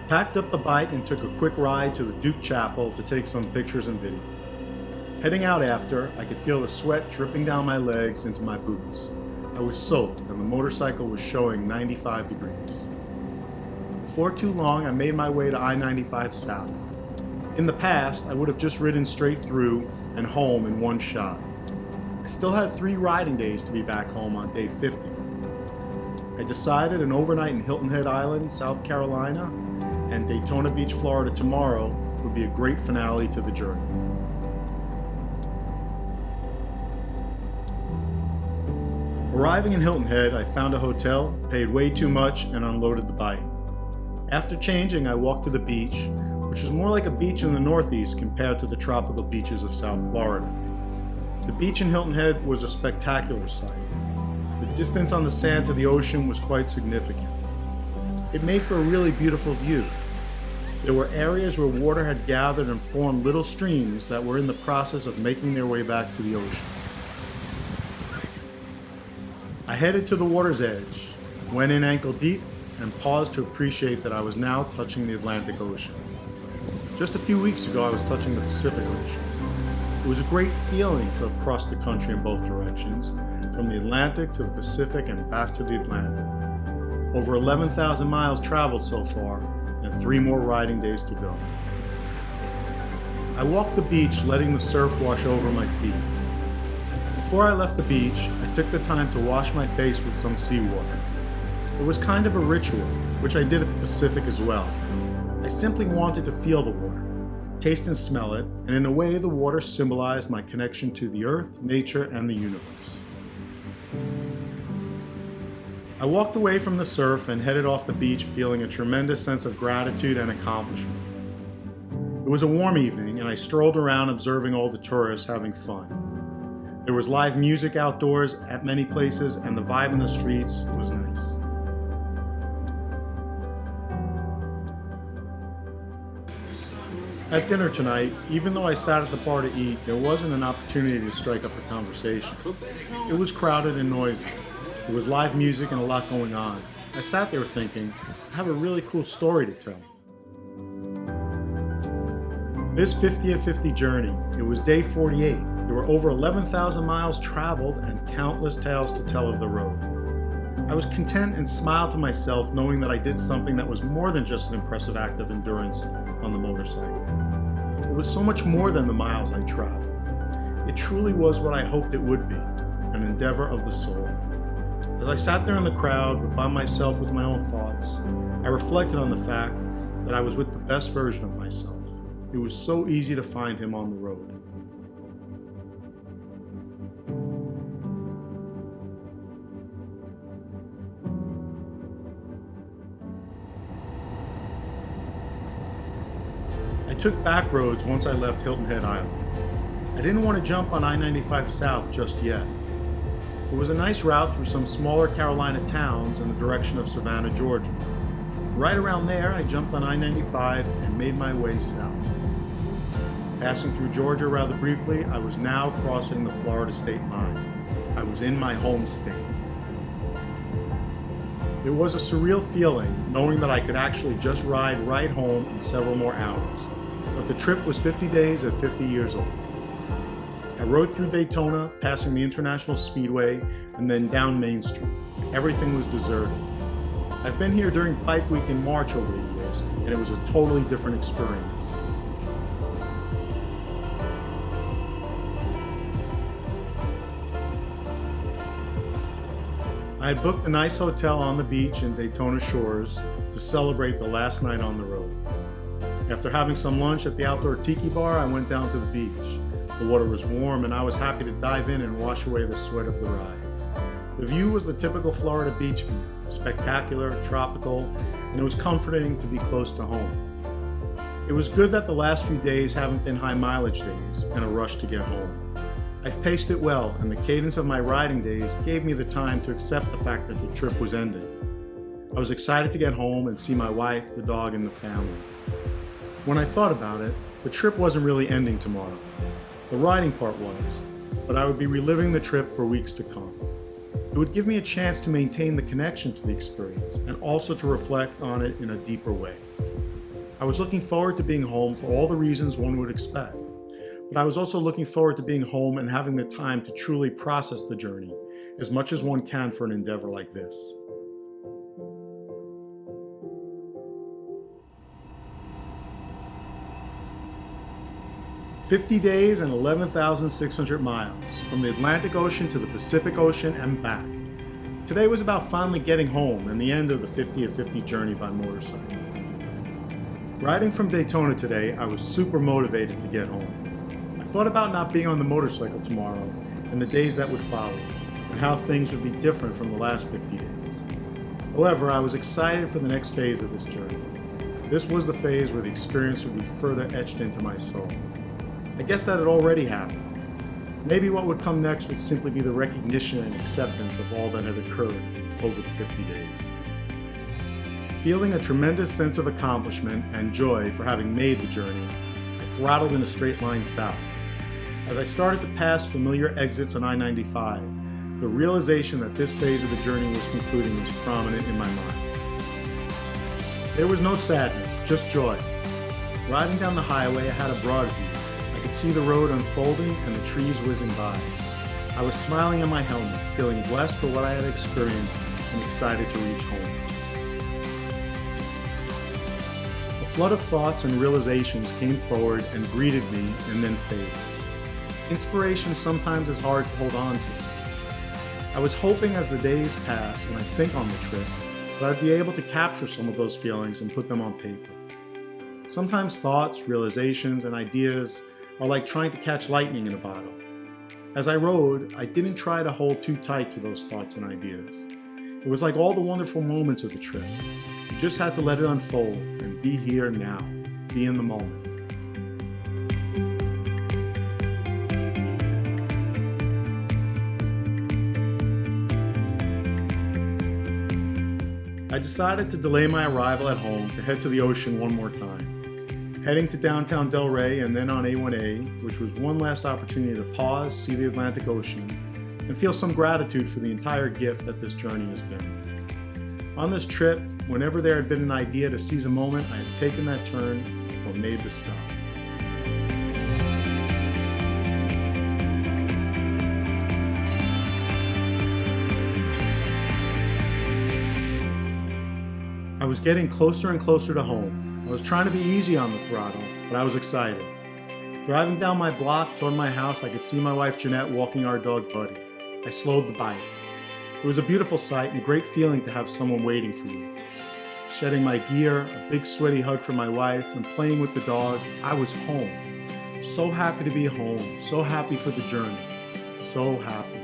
packed up the bike and took a quick ride to the Duke Chapel to take some pictures and video. Heading out after, I could feel the sweat dripping down my legs into my boots. I was soaked and the motorcycle was showing 95 degrees. Before too long, I made my way to I-95 South. In the past, I would have just ridden straight through and home in one shot. I still had 3 riding days to be back home on day 50. I decided an overnight in Hilton Head Island, South Carolina, and Daytona Beach, Florida tomorrow would be a great finale to the journey. Arriving in Hilton Head, I found a hotel, paid way too much, and unloaded the bike. After changing, I walked to the beach, which was more like a beach in the Northeast compared to the tropical beaches of South Florida. The beach in Hilton Head was a spectacular sight. The distance on the sand to the ocean was quite significant. It made for a really beautiful view. There were areas where water had gathered and formed little streams that were in the process of making their way back to the ocean. I headed to the water's edge, went in ankle deep, and paused to appreciate that I was now touching the Atlantic Ocean. Just a few weeks ago, I was touching the Pacific Ocean. It was a great feeling to have crossed the country in both directions, from the Atlantic to the Pacific and back to the Atlantic. Over 11,000 miles traveled so far, and 3 more riding days to go. I walked the beach, letting the surf wash over my feet. Before I left the beach, I took the time to wash my face with some seawater. It was kind of a ritual, which I did at the Pacific as well. I simply wanted to feel the water, taste and smell it, and in a way the water symbolized my connection to the earth, nature, and the universe. I walked away from the surf and headed off the beach feeling a tremendous sense of gratitude and accomplishment. It was a warm evening and I strolled around observing all the tourists having fun. There was live music outdoors at many places and the vibe in the streets was nice. At dinner tonight, even though I sat at the bar to eat, there wasn't an opportunity to strike up a conversation. It was crowded and noisy. There was live music and a lot going on. I sat there thinking, I have a really cool story to tell. This 50 at 50 journey, it was day 48. There were over 11,000 miles traveled and countless tales to tell of the road. I was content and smiled to myself knowing that I did something that was more than just an impressive act of endurance on the motorcycle. It was so much more than the miles I traveled. It truly was what I hoped it would be, an endeavor of the soul. As I sat there in the crowd, but by myself with my own thoughts, I reflected on the fact that I was with the best version of myself. It was so easy to find him on the road. I took back roads once I left Hilton Head Island. I didn't want to jump on I-95 South just yet. It was a nice route through some smaller Carolina towns in the direction of Savannah, Georgia. Right around there, I jumped on I-95 and made my way south. Passing through Georgia rather briefly, I was now crossing the Florida state line. I was in my home state. It was a surreal feeling knowing that I could actually just ride right home in several more hours. But the trip was 50 days at 50 years old. I rode through Daytona, passing the International Speedway, and then down Main Street. Everything was deserted. I've been here during Bike Week in March over the years, and it was a totally different experience. I had booked a nice hotel on the beach in Daytona Shores to celebrate the last night on the road. After having some lunch at the outdoor tiki bar, I went down to the beach. The water was warm and I was happy to dive in and wash away the sweat of the ride. The view was the typical Florida beach view, spectacular, tropical, and it was comforting to be close to home. It was good that the last few days haven't been high mileage days and a rush to get home. I've paced it well, and the cadence of my riding days gave me the time to accept the fact that the trip was ending. I was excited to get home and see my wife, the dog, and the family. When I thought about it, the trip wasn't really ending tomorrow. The riding part was, but I would be reliving the trip for weeks to come. It would give me a chance to maintain the connection to the experience and also to reflect on it in a deeper way. I was looking forward to being home for all the reasons one would expect, but I was also looking forward to being home and having the time to truly process the journey as much as one can for an endeavor like this. "50 days and 11,600 miles, from the Atlantic Ocean to the Pacific Ocean and back." Today was about finally getting home and the end of the 50 at 50 journey by motorcycle. Riding from Daytona today, I was super motivated to get home. I thought about not being on the motorcycle tomorrow and the days that would follow, and how things would be different from the last 50 days. However, I was excited for the next phase of this journey. This was the phase where the experience would be further etched into my soul. I guess that had already happened. Maybe what would come next would simply be the recognition and acceptance of all that had occurred over the 50 days. Feeling a tremendous sense of accomplishment and joy for having made the journey, I throttled in a straight line south. As I started to pass familiar exits on I-95, the realization that this phase of the journey was concluding was prominent in my mind. There was no sadness, just joy. Riding down the highway, I had a broad view. I could see the road unfolding and the trees whizzing by. I was smiling in my helmet, feeling blessed for what I had experienced and excited to reach home. A flood of thoughts and realizations came forward and greeted me and then faded. Inspiration sometimes is hard to hold on to. I was hoping as the days pass and I think on the trip, that I'd be able to capture some of those feelings and put them on paper. Sometimes thoughts, realizations, and ideas are like trying to catch lightning in a bottle. As I rode, I didn't try to hold too tight to those thoughts and ideas. It was like all the wonderful moments of the trip. You just had to let it unfold and be here now, be in the moment. I decided to delay my arrival at home to head to the ocean one more time. Heading to downtown Delray and then on A1A, which was one last opportunity to pause, see the Atlantic Ocean, and feel some gratitude for the entire gift that this journey has been. On this trip, whenever there had been an idea to seize a moment, I had taken that turn or made the stop. I was getting closer and closer to home. I was trying to be easy on the throttle, but I was excited. Driving down my block toward my house, I could see my wife Jeanette walking our dog Buddy. I slowed the bike. It was a beautiful sight and a great feeling to have someone waiting for you. Shedding my gear, a big sweaty hug from my wife, and playing with the dog, I was home. So happy to be home, so happy for the journey, so happy.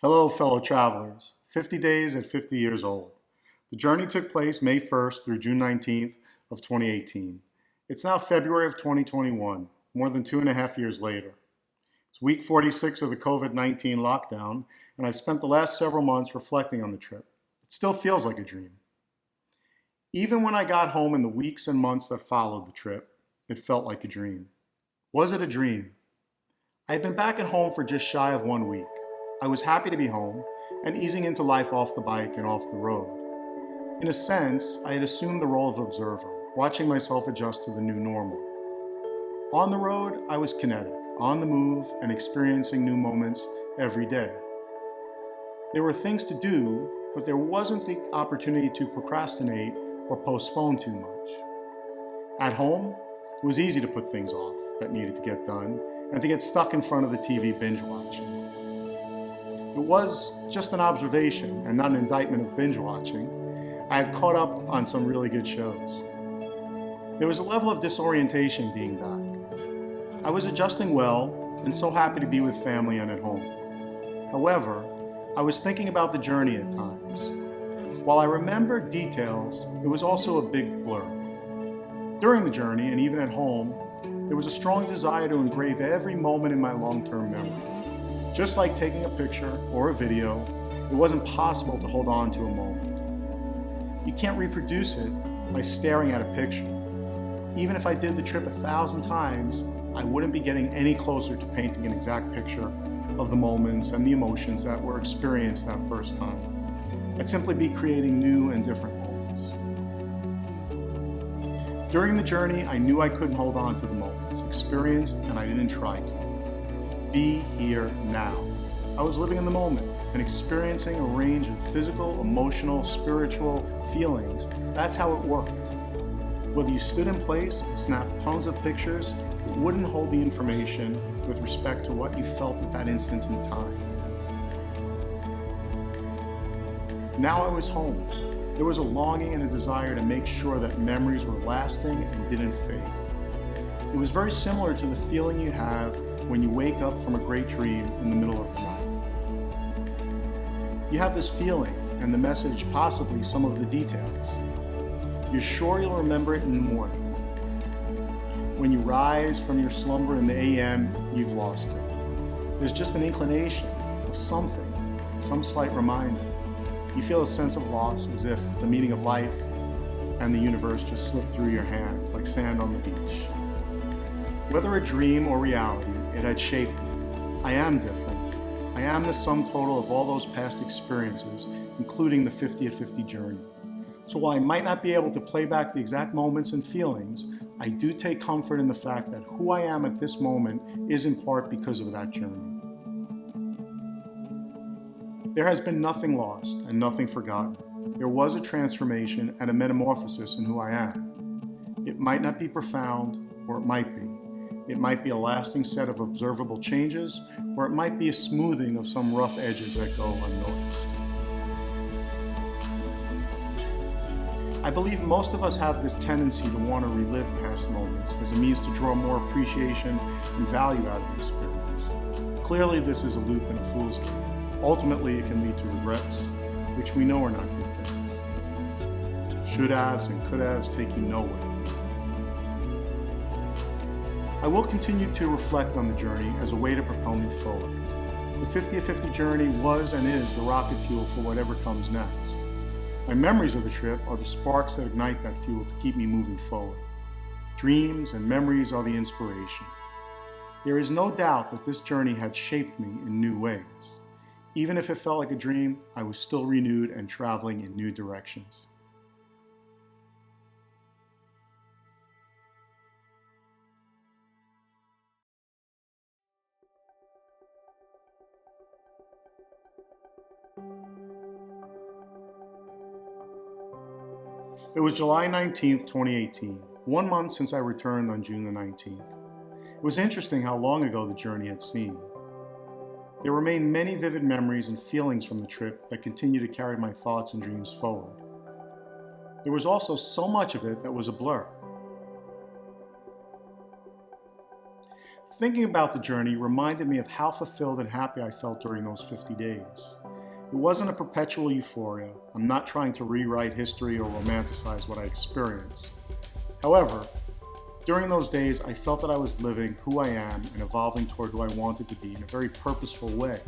Hello, fellow travelers. 50 days at 50 years old. The journey took place May 1st through June 19th of 2018. It's now February of 2021, more than 2.5 years later. It's week 46 of the COVID-19 lockdown, and I've spent the last several months reflecting on the trip. It still feels like a dream. Even when I got home in the weeks and months that followed the trip, it felt like a dream. Was it a dream? I had been back at home for just shy of 1 week. I was happy to be home and easing into life off the bike and off the road. In a sense, I had assumed the role of observer, watching myself adjust to the new normal. On the road, I was kinetic, on the move, and experiencing new moments every day. There were things to do, but there wasn't the opportunity to procrastinate or postpone too much. At home, it was easy to put things off. that needed to get done and to get stuck in front of the TV binge watching. It was just an observation and not an indictment of binge watching. I had caught up on some really good shows. There was a level of disorientation being back. I was adjusting well and so happy to be with family and at home. However, I was thinking about the journey at times. While I remembered details, it was also a big blur. During the journey, and even at home, there was a strong desire to engrave every moment in my long-term memory. Just like taking a picture or a video, it wasn't possible to hold on to a moment. You can't reproduce it by staring at a picture. Even if I did the trip 1,000 times, I wouldn't be getting any closer to painting an exact picture of the moments and the emotions that were experienced that first time. I'd simply be creating new and different moments. During the journey, I knew I couldn't hold on to the moments experienced, and I didn't try to. Be here now. I was living in the moment and experiencing a range of physical, emotional, spiritual feelings. That's how it worked. Whether you stood in place and snapped tons of pictures, it wouldn't hold the information with respect to what you felt at that instance in time. Now I was home. There was a longing and a desire to make sure that memories were lasting and didn't fade. It was very similar to the feeling you have when you wake up from a great dream in the middle of the night. You have this feeling and the message, possibly some of the details. You're sure you'll remember it in the morning. When you rise from your slumber in the AM, you've lost it. There's just an inclination of something, some slight reminder. You feel a sense of loss, as if the meaning of life and the universe just slipped through your hands like sand on the beach. Whether a dream or reality, it had shaped me. I am different. I am the sum total of all those past experiences, including the 50 at 50 journey. So while I might not be able to play back the exact moments and feelings, I do take comfort in the fact that who I am at this moment is in part because of that journey. There has been nothing lost and nothing forgotten. There was a transformation and a metamorphosis in who I am. It might not be profound, or it might be. It might be a lasting set of observable changes, or it might be a smoothing of some rough edges that go unnoticed. I believe most of us have this tendency to want to relive past moments as a means to draw more appreciation and value out of the experience. Clearly, this is a loop and a fool's game. Ultimately, it can lead to regrets, which we know are not good things. Should-haves and could-haves take you nowhere. I will continue to reflect on the journey as a way to propel me forward. The 50 at 50 journey was and is the rocket fuel for whatever comes next. My memories of the trip are the sparks that ignite that fuel to keep me moving forward. Dreams and memories are the inspiration. There is no doubt that this journey had shaped me in new ways. Even if it felt like a dream, I was still renewed and traveling in new directions. It was July 19th, 2018, 1 month since I returned on June the 19th. It was interesting how long ago the journey had seemed. There remain many vivid memories and feelings from the trip that continue to carry my thoughts and dreams forward. There was also so much of it that was a blur. Thinking about the journey reminded me of how fulfilled and happy I felt during those 50 days. It wasn't a perpetual euphoria. I'm not trying to rewrite history or romanticize what I experienced. However, during those days, I felt that I was living who I am and evolving toward who I wanted to be in a very purposeful way.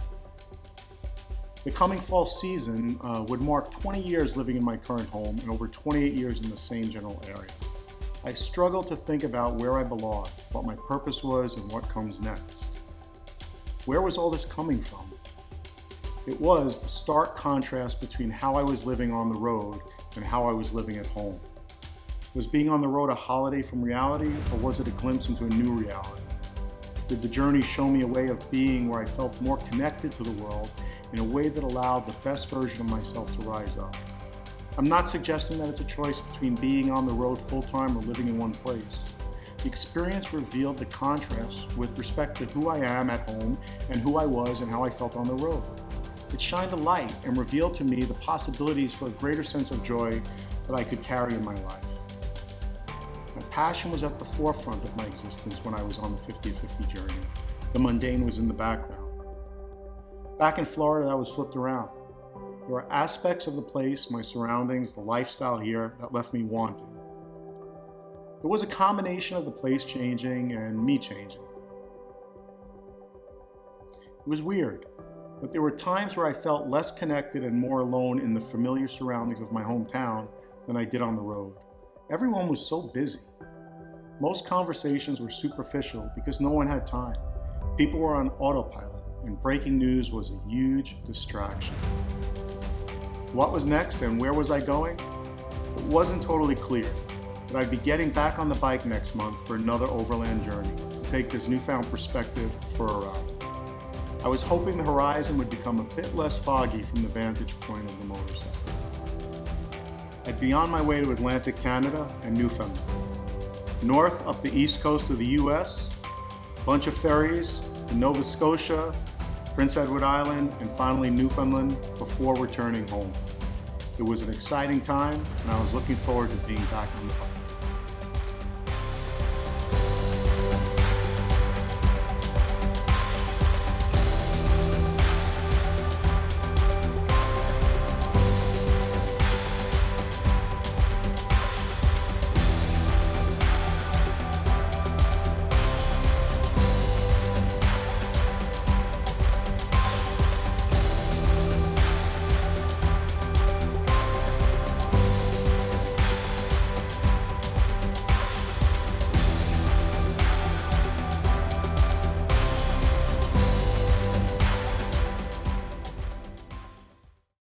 The coming fall season would mark 20 years living in my current home and over 28 years in the same general area. I struggled to think about where I belonged, what my purpose was, and what comes next. Where was all this coming from? It was the stark contrast between how I was living on the road and how I was living at home. Was being on the road a holiday from reality, or was it a glimpse into a new reality? Did the journey show me a way of being where I felt more connected to the world in a way that allowed the best version of myself to rise up? I'm not suggesting that it's a choice between being on the road full-time or living in one place. The experience revealed the contrast with respect to who I am at home and who I was and how I felt on the road. It shined a light and revealed to me the possibilities for a greater sense of joy that I could carry in my life. My passion was at the forefront of my existence when I was on the 50-50 journey. The mundane was in the background. Back in Florida, that was flipped around. There were aspects of the place, my surroundings, the lifestyle here that left me wanting. It was a combination of the place changing and me changing. It was weird, but there were times where I felt less connected and more alone in the familiar surroundings of my hometown than I did on the road. Everyone was so busy. Most conversations were superficial because no one had time. People were on autopilot, and breaking news was a huge distraction. What was next and where was I going? It wasn't totally clear, but I'd be getting back on the bike next month for another overland journey to take this newfound perspective for a ride. I was hoping the horizon would become a bit less foggy from the vantage point of the motorcycle. I'd be on my way to Atlantic Canada and Newfound. North up the east coast of the US, a bunch of ferries to Nova Scotia, Prince Edward Island, and finally Newfoundland before returning home. It was an exciting time, and I was looking forward to being back on the bike.